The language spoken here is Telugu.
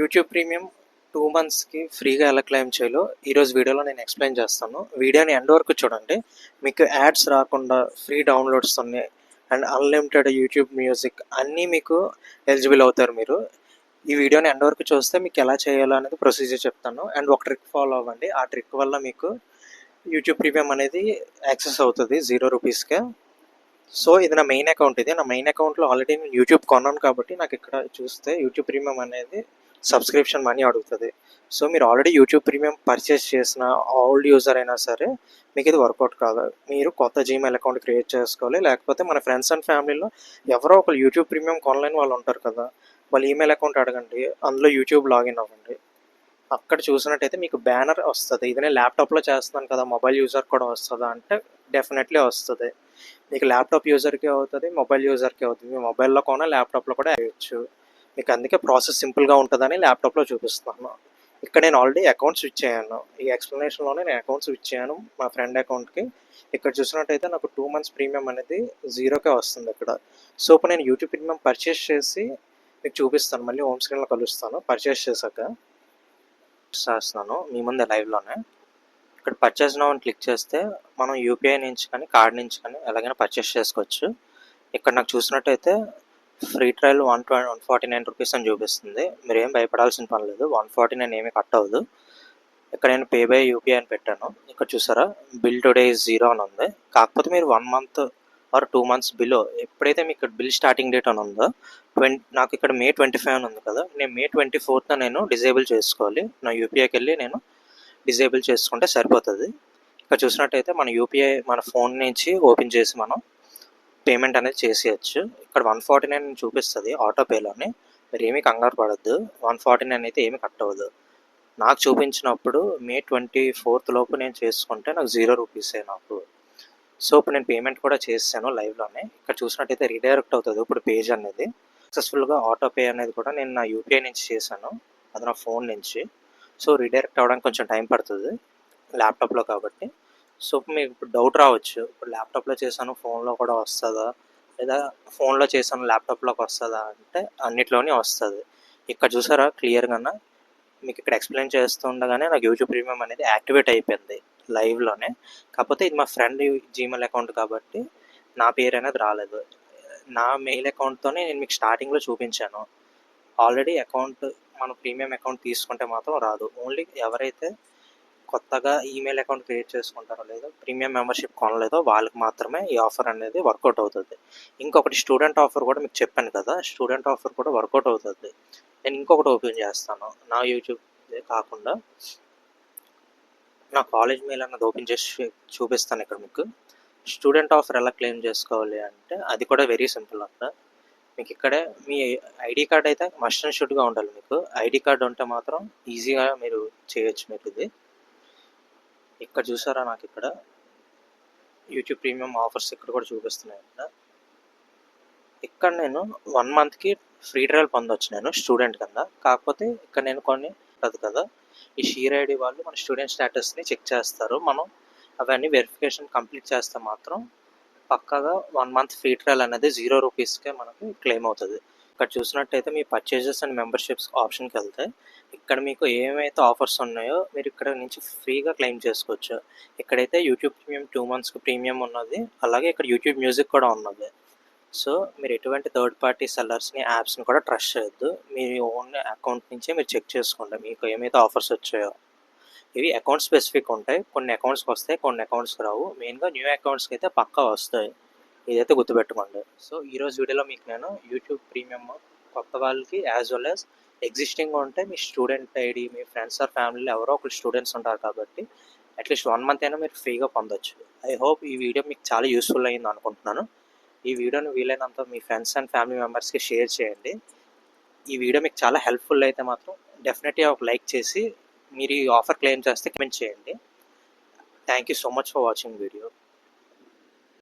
యూట్యూబ్ ప్రీమియం 2 మంత్స్‌కి ఫ్రీగా ఎలా క్లెయిమ్ చేయాలో ఈరోజు వీడియోలో నేను ఎక్స్‌ప్లెయిన్ చేస్తాను. వీడియోని ఎండ్ వరకు చూడండి. మీకు యాడ్స్ రాకుండా ఫ్రీ డౌన్‌లోడ్స్ ఉన్నాయి అండ్ అన్‌లిమిటెడ్ యూట్యూబ్ మ్యూజిక్ అన్నీ మీకు ఎలిజిబుల్ అవుతారు మీరు. ఈ వీడియోని ఎండ్ వరకు చూస్తే మీకు ఎలా చేయాలో అనేది ప్రొసీజర్ చెప్తాను అండ్ ఒక ట్రిక్ ఫాలో అవ్వండి. ఆ ట్రిక్ వల్ల మీకు యూట్యూబ్ ప్రీమియం అనేది యాక్సెస్ అవుతుంది ₹0కే. సో ఇది నా మెయిన్ అకౌంట్. నా మెయిన్ అకౌంట్లో ఆల్రెడీ నేను యూట్యూబ్ కొన్నాను కాబట్టి నాకు ఇక్కడ చూస్తే యూట్యూబ్ ప్రీమియం అనేది సబ్స్క్రిప్షన్ మనీ అడుగుతుంది. సో మీరు ఆల్రెడీ యూట్యూబ్ ప్రీమియం పర్చేస్ చేసిన ఓల్డ్ యూజర్ అయినా సరే మీకు ఇది వర్కౌట్ కాదు. మీరు కొత్త జీమెయిల్ అకౌంట్ క్రియేట్ చేసుకోవాలి. లేకపోతే మన ఫ్రెండ్స్ అండ్ ఫ్యామిలీలో ఎవరో ఒకరు యూట్యూబ్ ప్రీమియం కొనలేని వాళ్ళు ఉంటారు కదా, వాళ్ళ ఈమెయిల్ అకౌంట్ అడగండి, అందులో యూట్యూబ్ లాగిన్ అవ్వండి. అక్కడ చూసినట్టయితే మీకు బ్యానర్ వస్తుంది. ఇది నేను ల్యాప్టాప్లో చేస్తున్నాను కదా, మొబైల్ యూజర్ కూడా వస్తుందా అంటే డెఫినెట్లీ వస్తుంది. మీకు ల్యాప్టాప్ యూజర్కి అవుతుంది, మొబైల్ యూజర్కి అవుతుంది. మీ మొబైల్లో కూడా ల్యాప్టాప్లో కూడా వేయచ్చు. మీకు అందుకే ప్రాసెస్ సింపుల్గా ఉంటుందని ల్యాప్టాప్లో చూపిస్తున్నాను. ఇక్కడ నేను ఆల్రెడీ అకౌంట్ స్విచ్ అయ్యాను. ఈ ఎక్స్ప్లెనేషన్లోనే నేను అకౌంట్ స్విచ్ అయ్యాను మా ఫ్రెండ్ అకౌంట్కి. ఇక్కడ చూసినట్టయితే నాకు 2 మంత్స్ ప్రీమియం అనేది జీరోకే వస్తుంది ఇక్కడ. సో ఇప్పుడు నేను యూట్యూబ్ ప్రీమియం పర్చేస్ చేసి మీకు చూపిస్తాను. మళ్ళీ హోమ్ స్క్రీన్లో కలుస్తాను. పర్చేస్ చేశాక చేస్తున్నాను మీ ముందే లైవ్లోనే. ఇక్కడ పర్చేస్ నౌ అని క్లిక్ చేస్తే మనం యూపీఐ నుంచి కానీ కార్డ్ నుంచి కానీ ఎలాగైనా పర్చేస్ చేసుకోవచ్చు. ఇక్కడ నాకు చూసినట్టయితే ఫ్రీ ట్రయల్ 149 రూపీస్ అని చూపిస్తుంది. మీరు ఏం భయపడాల్సిన పని లేదు. 149 ఏమీ కట్ అవ్వదు. ఇక్కడ నేను పే బై యూపీఐ అని పెట్టాను. ఇక్కడ చూసారా, బిల్ టుడే ఈజ్ 0 అని ఉంది. కాకపోతే మీరు 1 మంత్ ఆర్ 2 మంత్స్ బిలో ఎప్పుడైతే మీకు ఇక్కడ బిల్ స్టార్టింగ్ డేట్ అని ఉందో నాకు ఇక్కడ May 25 అని ఉంది కదా, నేను May 24న నేను డిజేబుల్ చేసుకోవాలి. నా యూపీఐకి వెళ్ళి నేను డిజేబుల్ చేసుకుంటే సరిపోతుంది. ఇక్కడ చూసినట్టయితే మన యూపీఐ మన ఫోన్ నుంచి ఓపెన్ చేసి మనం పేమెంట్ అనేది చేసేయచ్చు. ఇక్కడ 149 చూపిస్తుంది ఆటోపేలోని. మీరు ఏమీ కంగారు పడద్దు. 149 అయితే ఏమీ కట్ అవ్వదు. నాకు చూపించినప్పుడు May 24th లోపు నేను చేసుకుంటే నాకు ₹0 నాకు. సో ఇప్పుడు నేను పేమెంట్ కూడా చేసాను లైవ్లోనే. ఇక్కడ చూసినట్టయితే రీడైరెక్ట్ అవుతుంది ఇప్పుడు పేజ్ అనేది. సక్సెస్ఫుల్గా ఆటోపే అనేది కూడా నేను నా యూపీఐ నుంచి చేశాను, అది నా ఫోన్ నుంచి. సో రీడైరెక్ట్ అవ్వడానికి కొంచెం టైం పడుతుంది ల్యాప్టాప్లో కాబట్టి. సో మీకు ఇప్పుడు డౌట్ రావచ్చు, ఇప్పుడు ల్యాప్టాప్లో చేశాను ఫోన్లో కూడా వస్తుందా, లేదా ఫోన్లో చేశాను ల్యాప్టాప్లోకి వస్తుందా అంటే అన్నిట్లోనే వస్తుంది. ఇక్కడ చూసారా క్లియర్గా మీకు ఇక్కడ ఎక్స్ప్లెయిన్ చేస్తుండగానే నాకు యూట్యూబ్ ప్రీమియం అనేది యాక్టివేట్ అయిపోయింది లైవ్లోనే. కాకపోతే ఇది మా ఫ్రెండ్ జీమెయిల్ అకౌంట్ కాబట్టి నా పేరు అనేది రాలేదు. నా మెయిల్ అకౌంట్తోనే నేను మీకు స్టార్టింగ్లో చూపించాను. ఆల్రెడీ అకౌంట్ మన ప్రీమియం అకౌంట్ తీసుకుంటే మాత్రం రాదు. ఓన్లీ ఎవరైతే కొత్తగా ఈమెయిల్ అకౌంట్ క్రియేట్ చేసుకుంటారో లేదో ప్రీమియం మెంబర్షిప్ కొనలేదో వాళ్ళకి మాత్రమే ఈ ఆఫర్ అనేది వర్కౌట్ అవుతుంది. ఇంకొకటి స్టూడెంట్ ఆఫర్ కూడా మీకు చెప్పాను కదా, స్టూడెంట్ ఆఫర్ కూడా వర్కౌట్ అవుతుంది. నేను ఇంకొకటి ఓపెన్ చేస్తాను. నా యూట్యూబ్ కాకుండా నా కాలేజ్ మెయిల్ అన్నది ఓపెన్ చేసి చూపిస్తాను. ఇక్కడ మీకు స్టూడెంట్ ఆఫర్ ఎలా క్లెయిమ్ చేసుకోవాలి అంటే అది కూడా వెరీ సింపుల్ అంట. మీకు ఇక్కడే మీ ఐడి కార్డ్ అయితే మస్ట్ అండ్ షుడ్గా ఉండాలి. మీకు ఐడి కార్డ్ ఉంటే మాత్రం ఈజీగా మీరు చేయొచ్చు. మీకు ఇది ఇక్కడ చూసారా, నాకు ఇక్కడ యూట్యూబ్ ప్రీమియం ఆఫర్స్ ఇక్కడ కూడా చూపిస్తున్నాయి కదా. ఇక్కడ నేను 1 మంత్కి ఫ్రీ ట్రయల్ పొందొచ్చు నేను స్టూడెంట్ కింద. కాకపోతే ఇక్కడ నేను కొన్ని కదా, ఈ షేర్ ఐడి వాళ్ళు మన స్టూడెంట్ స్టేటస్ని చెక్ చేస్తారు. మనం అవన్నీ వెరిఫికేషన్ కంప్లీట్ చేస్తే మాత్రం పక్కాగా 1 మంత్ ఫ్రీ ట్రయల్ అనేది ₹0కే మనకు క్లెయిమ్ అవుతుంది. ఇక్కడ చూసినట్టయితే మీ పర్చేజెస్ అండ్ మెంబర్షిప్స్ ఆప్షన్కి వెళ్తే ఇక్కడ మీకు ఏమైతే ఆఫర్స్ ఉన్నాయో మీరు ఇక్కడ నుంచి ఫ్రీగా క్లెయిమ్ చేసుకోవచ్చు. ఇక్కడైతే యూట్యూబ్ ప్రీమియం 2 మంత్స్కి ప్రీమియం ఉన్నది, అలాగే ఇక్కడ యూట్యూబ్ మ్యూజిక్ కూడా ఉన్నది. సో మీరు ఎటువంటి థర్డ్ పార్టీ సెల్లర్స్ని యాప్స్ని కూడా ట్రస్ట్ చేయొద్దు. మీ ఓన్ అకౌంట్ నుంచే మీరు చెక్ చేసుకోండి మీకు ఏమైతే ఆఫర్స్ వచ్చాయో. ఇవి అకౌంట్ స్పెసిఫిక్ ఉంటాయి. కొన్ని అకౌంట్స్కి వస్తాయి, కొన్ని అకౌంట్స్కి రావు. మెయిన్గా న్యూ అకౌంట్స్కి అయితే పక్కా వస్తాయి, ఇదైతే గుర్తుపెట్టుకోండి. సో ఈరోజు వీడియోలో మీకు నేను యూట్యూబ్ ప్రీమియం కొత్త వాళ్ళకి యాజ్ వెల్ యాజ్ ఎగ్జిస్టింగ్ ఉంటే మీ స్టూడెంట్ ఐడి, మీ ఫ్రెండ్స్ ఆర్ ఫ్యామిలీలో ఎవరో ఒకరు స్టూడెంట్స్ ఉంటారు కాబట్టి అట్లీస్ట్ 1 మంత్ అయినా మీరు ఫ్రీగా పొందొచ్చు. ఐ హోప్ ఈ వీడియో మీకు చాలా యూస్ఫుల్ అయింది అనుకుంటున్నాను. ఈ వీడియోని వీలైనంత మీ ఫ్రెండ్స్ అండ్ ఫ్యామిలీ మెంబర్స్కి షేర్ చేయండి. ఈ వీడియో మీకు చాలా హెల్ప్ఫుల్ అయితే మాత్రం డెఫినెట్గా ఒక లైక్ చేసి మీరు ఈ ఆఫర్ క్లెయిమ్ చేస్తే కమెంట్ చేయండి. Thank you so much for watching video.